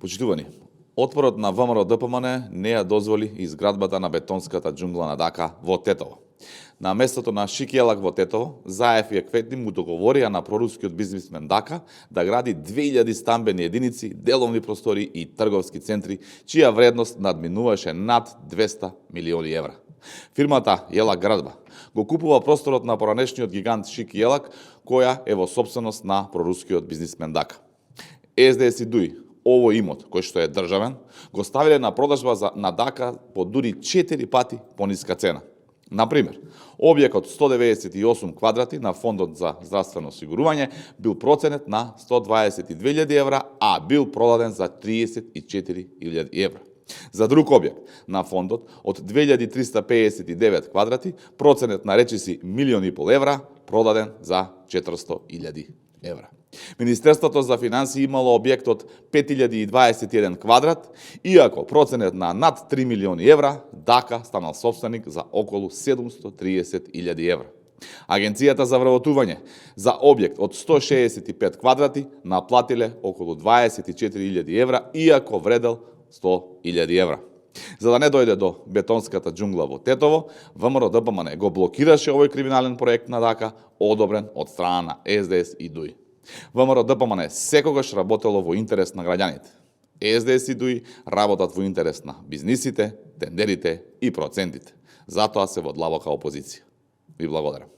Почитувани, отпорот на ВМРО ДПМН не ја дозволи изградбата на бетонската џунгла на Дака во Тетово. На местото на Шики Елак во Тетово, Заев и Екветни му договорија на прорускиот бизнисмен Дака да гради 2000 стамбени единици, деловни простори и трговски центри, чија вредност надминуваше над 200 милиони евра. Фирмата Елак Градба го купува просторот на поранешниот гигант Шики Елак, која е во сопственост на прорускиот бизнисмен Дака. СДС и ДУИ овој имот, кој што е државен, го ставиле на продажба на Дака по дури 4 пати пониска цена. Например, објектот 198 квадрати на Фондот за здравствено осигурување бил проценет на 122.000 евра, а бил продаден за 34.000 евра. За друг објект на фондот од 2359 квадрати, проценет на речиси 1,5 евра, продаден за 400.000 евра. Министерството за финансии имало објект од 5021 квадрат, иако проценет на над 3 милиони евра, Дака станал собственик за околу 730.000 евра. Агенцијата за вработување за објект од 165 квадрати наплатиле околу 24.000 евра, иако вредел 100.000 евра. За да не дојде до бетонската џунгла во Тетово, ВМРО ДПМН го блокираше овој криминален проект на Дака, одобрен од страна на СДС и ДУИ. ВМРО ДПМН секогаш работело во интерес на граѓаните. СДС и ДУИ работат во интерес на бизнисите, тендерите и процентите. Затоа се во длабока опозиција. Ви благодарам.